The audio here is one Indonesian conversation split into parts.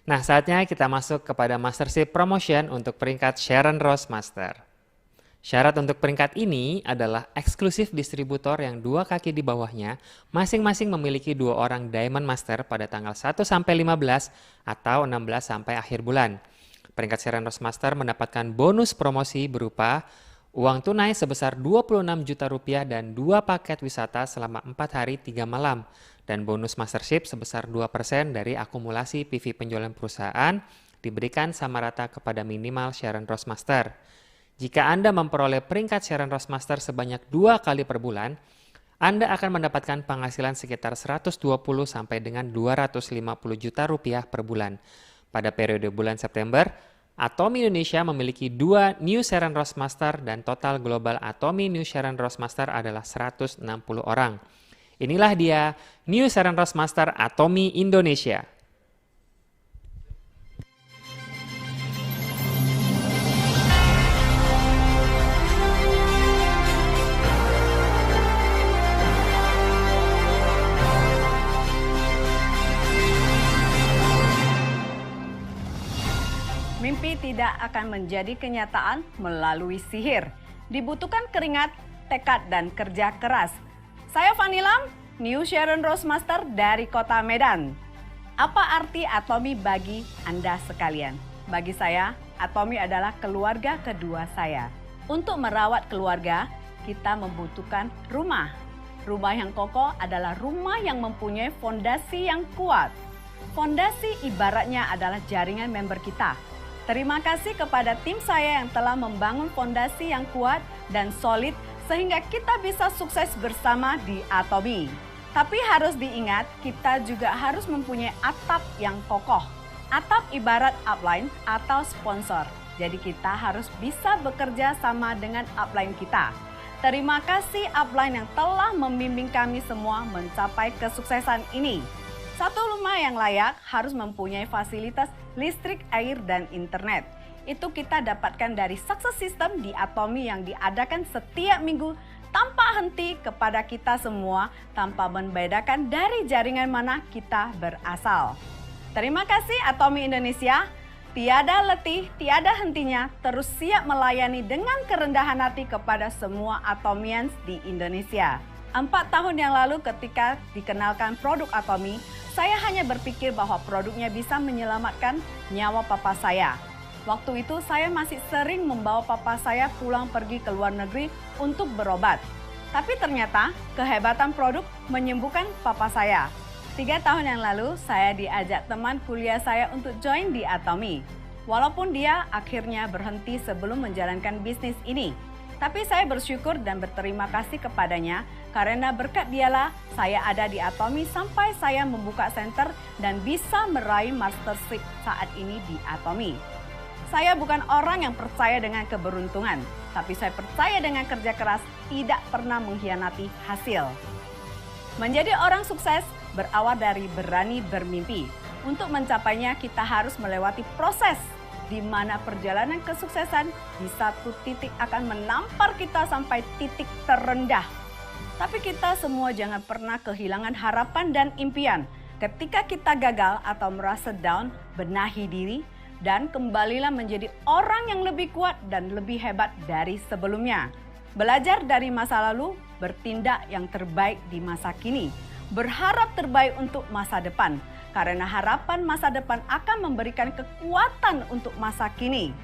Nah, saatnya kita masuk kepada Mastership Promotion untuk peringkat Sharon Rose Master. Syarat untuk peringkat ini adalah eksklusif distributor yang dua kaki di bawahnya masing-masing memiliki 2 orang Diamond Master pada tanggal 1 sampai 15 atau 16 sampai akhir bulan. Peringkat Sharon Rose Master mendapatkan bonus promosi berupa uang tunai sebesar 26 juta rupiah dan 2 paket wisata selama 4 hari 3 malam. Dan bonus Mastership sebesar 2% dari akumulasi PV penjualan perusahaan diberikan sama rata kepada minimal Sharon Rose Master. Jika Anda memperoleh peringkat Sharon Rose Master sebanyak 2 kali per bulan, Anda akan mendapatkan penghasilan sekitar 120 sampai dengan 250 juta rupiah per bulan. Pada periode bulan September, Atomy Indonesia memiliki 2 New Sharon Rose Master dan total global Atomy New Sharon Rose Master adalah 160 orang. Inilah dia New Sharon Rose Master Atomy Indonesia. Mimpi tidak akan menjadi kenyataan melalui sihir. Dibutuhkan keringat, tekad, dan kerja keras. Saya Fanny Lam, New Sharon Rose Master dari Kota Medan. Apa arti Atomy bagi Anda sekalian? Bagi saya, Atomy adalah keluarga kedua saya. Untuk merawat keluarga, kita membutuhkan rumah. Rumah yang kokoh adalah rumah yang mempunyai fondasi yang kuat. Fondasi ibaratnya adalah jaringan member kita. Terima kasih kepada tim saya yang telah membangun fondasi yang kuat dan solid sehingga kita bisa sukses bersama di Atomy. Tapi harus diingat, kita juga harus mempunyai atap yang kokoh. Atap ibarat upline atau sponsor. Jadi kita harus bisa bekerja sama dengan upline kita. Terima kasih upline yang telah membimbing kami semua mencapai kesuksesan ini. Satu rumah yang layak harus mempunyai fasilitas listrik, air, dan internet. Itu kita dapatkan dari sukses system di Atomy yang diadakan setiap minggu tanpa henti kepada kita semua, tanpa membedakan dari jaringan mana kita berasal. Terima kasih Atomy Indonesia. Tiada letih, tiada hentinya, terus siap melayani dengan kerendahan hati kepada semua Atomians di Indonesia. 4 tahun yang lalu ketika dikenalkan produk Atomy, saya hanya berpikir bahwa produknya bisa menyelamatkan nyawa papa saya. Waktu itu saya masih sering membawa papa saya pulang pergi ke luar negeri untuk berobat. Tapi ternyata kehebatan produk menyembuhkan papa saya. 3 tahun yang lalu saya diajak teman kuliah saya untuk join di Atomy. Walaupun dia akhirnya berhenti sebelum menjalankan bisnis ini. Tapi saya bersyukur dan berterima kasih kepadanya karena berkat dialah saya ada di Atomy sampai saya membuka center dan bisa meraih mastership saat ini di Atomy. Saya bukan orang yang percaya dengan keberuntungan, tapi saya percaya dengan kerja keras tidak pernah mengkhianati hasil. Menjadi orang sukses berawal dari berani bermimpi. Untuk mencapainya kita harus melewati proses di mana perjalanan kesuksesan di satu titik akan menampar kita sampai titik terendah. Tapi kita semua jangan pernah kehilangan harapan dan impian. Ketika kita gagal atau merasa down, benahi diri dan kembalilah menjadi orang yang lebih kuat dan lebih hebat dari sebelumnya. Belajar dari masa lalu, bertindak yang terbaik di masa kini. Berharap terbaik untuk masa depan. Karena harapan masa depan akan memberikan kekuatan untuk masa kini.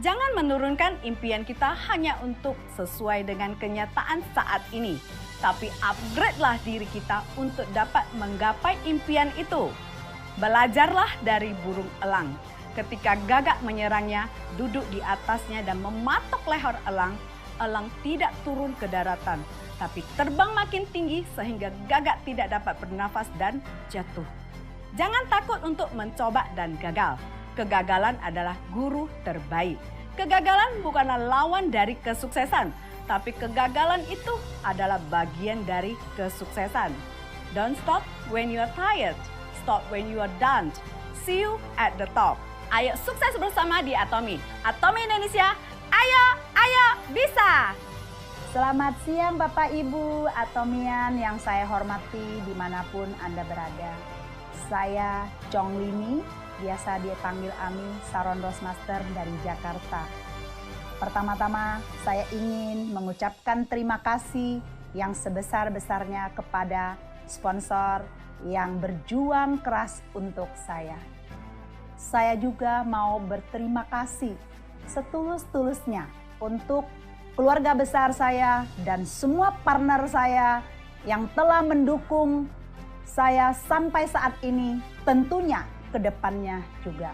Jangan menurunkan impian kita hanya untuk sesuai dengan kenyataan saat ini. Tapi upgrade-lah diri kita untuk dapat menggapai impian itu. Belajarlah dari burung elang. Ketika gagak menyerangnya, duduk di atasnya dan mematok leher elang, elang tidak turun ke daratan. Tapi terbang makin tinggi sehingga gagak tidak dapat bernafas dan jatuh. Jangan takut untuk mencoba dan gagal. Kegagalan adalah guru terbaik. Kegagalan bukanlah lawan dari kesuksesan, tapi kegagalan itu adalah bagian dari kesuksesan. Don't stop when you are tired. Stop when you are done. See you at the top. Ayo sukses bersama di Atomy. Atomy Indonesia, ayo bisa! Selamat siang Bapak Ibu Atomian yang saya hormati dimanapun Anda berada. Saya Chong Lini biasa dipanggil Ami, Sharon Rosmaster dari Jakarta. Pertama-tama saya ingin mengucapkan terima kasih yang sebesar-besarnya kepada sponsor yang berjuang keras untuk saya. Saya juga mau berterima kasih setulus-tulusnya untuk keluarga besar saya dan semua partner saya yang telah mendukung saya sampai saat ini, tentunya ke depannya juga.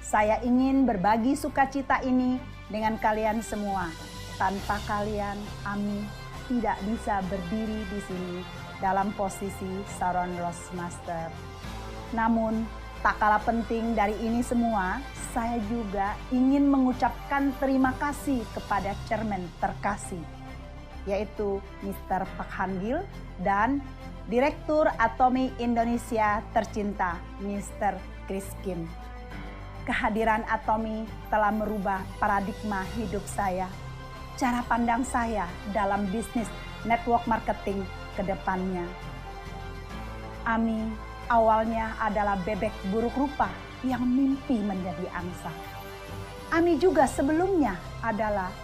Saya ingin berbagi sukacita ini dengan kalian semua. Tanpa kalian, Ami tidak bisa berdiri di sini dalam posisi Sharon Rosmaster. Namun, tak kalah penting dari ini semua, saya juga ingin mengucapkan terima kasih kepada Chairman terkasih, yaitu Mr. Pak Han Gil dan Direktur Atomi Indonesia tercinta, Mr. Chris Kim. Kehadiran Atomi telah merubah paradigma hidup saya, cara pandang saya dalam bisnis network marketing ke depannya. Ami awalnya adalah bebek buruk rupa yang mimpi menjadi angsa. Ami juga sebelumnya adalah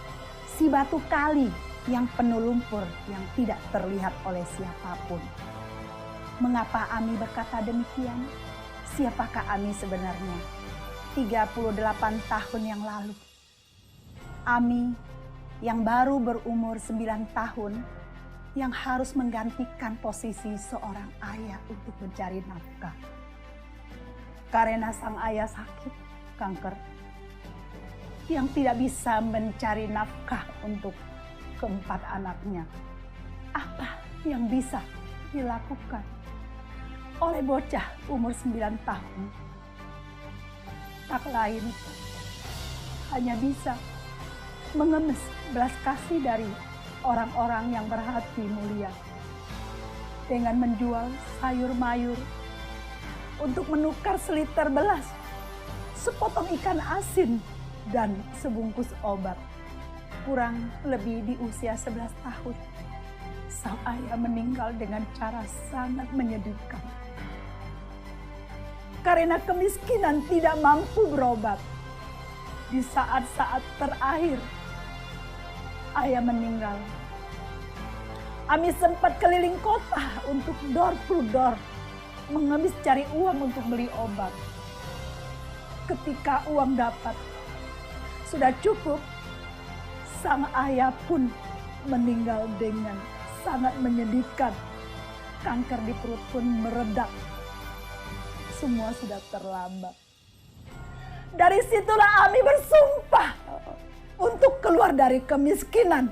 si batu kali yang penuh lumpur yang tidak terlihat oleh siapapun. Mengapa Ami berkata demikian? Siapakah Ami sebenarnya? 38 tahun yang lalu, Ami yang baru berumur 9 tahun yang harus menggantikan posisi seorang ayah untuk mencari nafkah. Karena sang ayah sakit kanker yang tidak bisa mencari nafkah untuk keempat anaknya. Apa yang bisa dilakukan oleh bocah umur 9 tahun? Tak lain hanya bisa mengemis belas kasih dari orang-orang yang berhati mulia dengan menjual sayur mayur untuk menukar seliter belas, sepotong ikan asin, dan sebungkus obat. Kurang lebih di usia 11 tahun, sang ayah meninggal dengan cara sangat menyedihkan. Karena kemiskinan tidak mampu berobat. Di saat-saat terakhir, ayah meninggal. Ami sempat keliling kota untuk door to door, mengemis cari uang untuk beli obat. Ketika uang dapat, sudah cukup, sang ayah pun meninggal dengan sangat menyedihkan. Kanker di perut pun meredak. Semua sudah terlambat. Dari situlah Ami bersumpah untuk keluar dari kemiskinan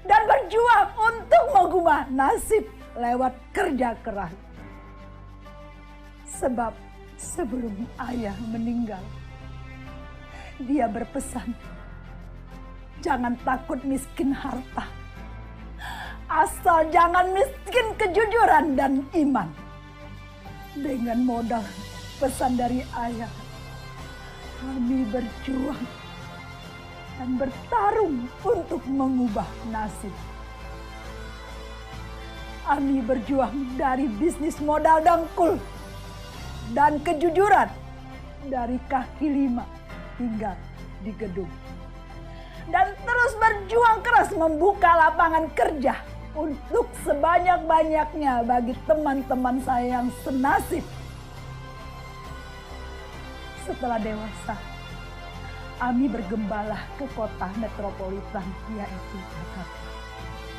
dan berjuang untuk mengubah nasib lewat kerja keras. Sebab sebelum ayah meninggal, dia berpesan, jangan takut miskin harta, asal jangan miskin kejujuran dan iman. Dengan modal pesan dari ayah, kami berjuang dan bertarung untuk mengubah nasib. Ami berjuang dari bisnis modal dengkul dan kejujuran dari kaki lima hingga di gedung. Dan terus berjuang keras membuka lapangan kerja untuk sebanyak-banyaknya bagi teman-teman saya yang senasib. Setelah dewasa, Ami bergembala ke kota metropolitan, yaitu Jakarta.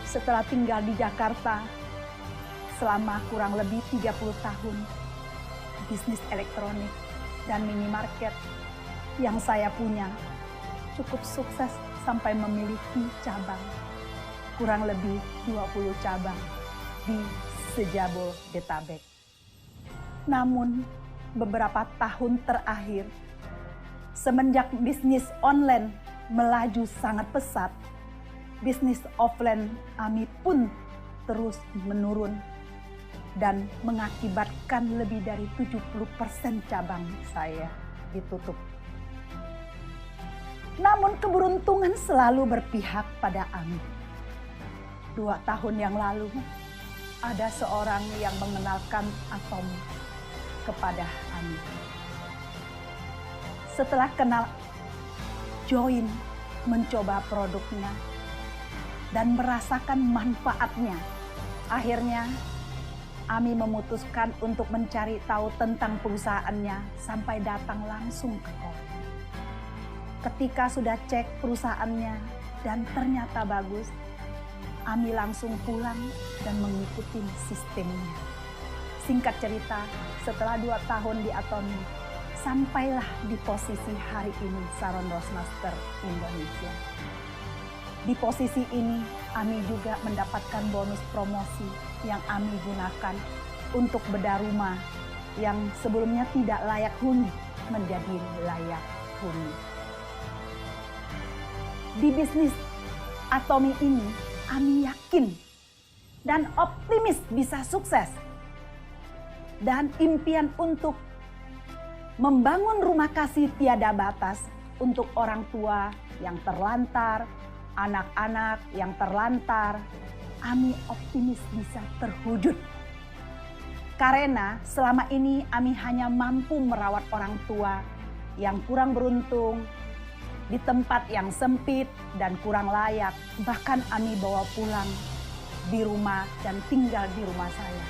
Setelah tinggal di Jakarta selama kurang lebih 30 tahun, bisnis elektronik dan minimarket yang saya punya cukup sukses sampai memiliki cabang. Kurang lebih 20 cabang di Sejabodetabek. Namun beberapa tahun terakhir, semenjak bisnis online melaju sangat pesat, bisnis offline Ami pun terus menurun dan mengakibatkan lebih dari 70% cabang saya ditutup. Namun keberuntungan selalu berpihak pada Ami. 2 tahun yang lalu, ada seorang yang mengenalkan Atom kepada Ami. Setelah kenal, join mencoba produknya dan merasakan manfaatnya. Akhirnya Ami memutuskan untuk mencari tahu tentang perusahaannya sampai datang langsung ke kota. Ketika sudah cek perusahaannya dan ternyata bagus, Ami langsung pulang dan mengikuti sistemnya. Singkat cerita, setelah 2 tahun di Atomi, sampailah di posisi hari ini Saron Roastmaster Indonesia. Di posisi ini, Ami juga mendapatkan bonus promosi yang Ami gunakan untuk bedah rumah yang sebelumnya tidak layak huni menjadi layak huni. Di bisnis Atomi ini, Ami yakin dan optimis bisa sukses. Dan impian untuk membangun rumah kasih tiada batas untuk orang tua yang terlantar, anak-anak yang terlantar, Ami optimis bisa terwujud. Karena selama ini Ami hanya mampu merawat orang tua yang kurang beruntung, di tempat yang sempit dan kurang layak. Bahkan Ami bawa pulang di rumah dan tinggal di rumah saya.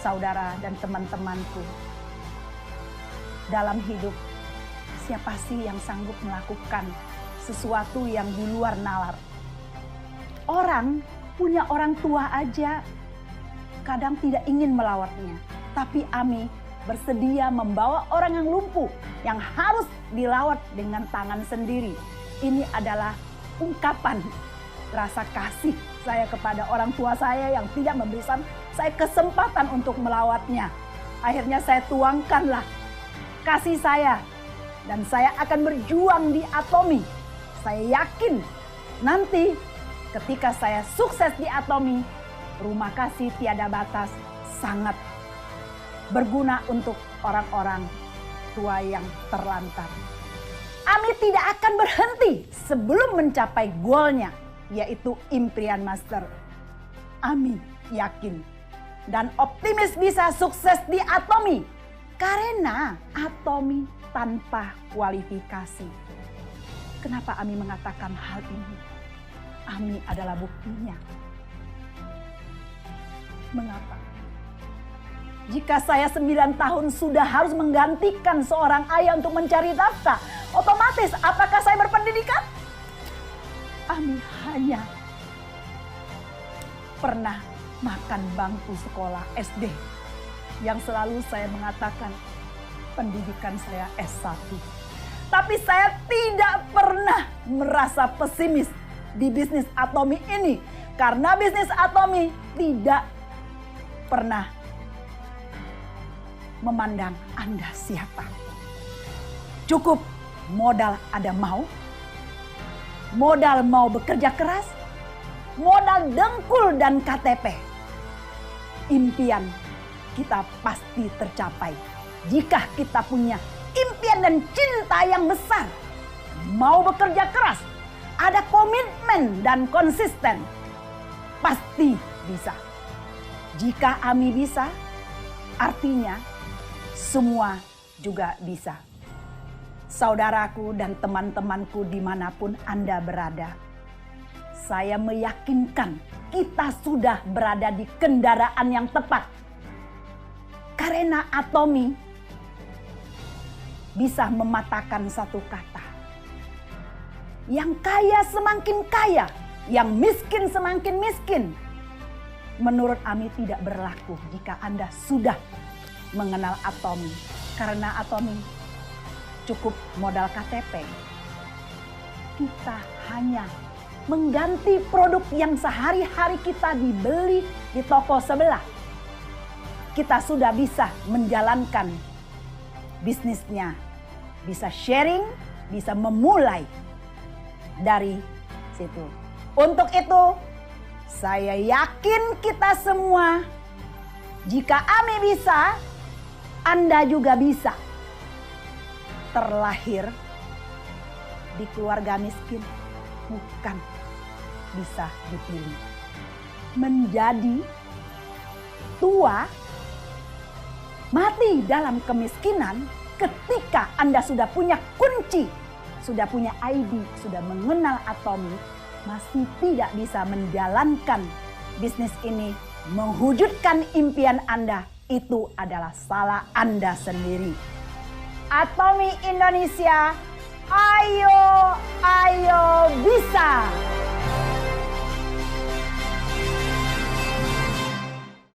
Saudara dan teman-temanku, dalam hidup siapa sih yang sanggup melakukan sesuatu yang di luar nalar? Orang punya orang tua aja kadang tidak ingin melawatnya. Tapi Ami bersedia membawa orang yang lumpuh, yang harus dilawat dengan tangan sendiri. Ini adalah ungkapan rasa kasih saya kepada orang tua saya yang tidak memberikan saya kesempatan untuk melawatnya. Akhirnya saya tuangkanlah kasih saya dan saya akan berjuang di Atomi. Saya yakin nanti ketika saya sukses di Atomi, rumah kasih tiada batas sangat berguna untuk orang-orang tua yang terlantar. Ami tidak akan berhenti sebelum mencapai goalnya, yaitu impian master. Ami yakin dan optimis bisa sukses di Atomi karena Atomi tanpa kualifikasi. Kenapa Ami mengatakan hal ini? Ami adalah buktinya. Mengapa? Jika saya 9 tahun sudah harus menggantikan seorang ayah untuk mencari nafkah, otomatis apakah saya berpendidikan? Ami hanya pernah makan bangku sekolah SD yang selalu saya mengatakan pendidikan saya S1. Tapi saya tidak pernah merasa pesimis di bisnis Atomi ini karena bisnis Atomi tidak pernah memandang Anda siapa. Cukup modal ada modal mau bekerja keras, modal dengkul dan KTP. Impian kita pasti tercapai jika kita punya impian dan cinta yang besar. Mau bekerja keras, ada komitmen dan konsisten, pasti bisa. Jika Ami bisa, artinya semua juga bisa. Saudaraku dan teman-temanku dimanapun Anda berada, saya meyakinkan kita sudah berada di kendaraan yang tepat. Karena Atomi bisa mematahkan satu kata. Yang kaya semakin kaya, yang miskin semakin miskin. Menurut Ami tidak berlaku jika Anda sudah mengenal Atomi. Karena Atomi cukup modal KTP. Kita hanya mengganti produk yang sehari-hari kita dibeli di toko sebelah. Kita sudah bisa menjalankan bisnisnya. Bisa sharing, bisa memulai dari situ. Untuk itu, saya yakin kita semua, jika Ami bisa, Anda juga bisa. Terlahir di keluarga miskin bukan bisa dipilih. Menjadi tua, mati dalam kemiskinan ketika Anda sudah punya kunci, sudah punya ID, sudah mengenal Atomi, masih tidak bisa menjalankan bisnis ini, mewujudkan impian Anda, itu adalah salah Anda sendiri. Atomi Indonesia, ayo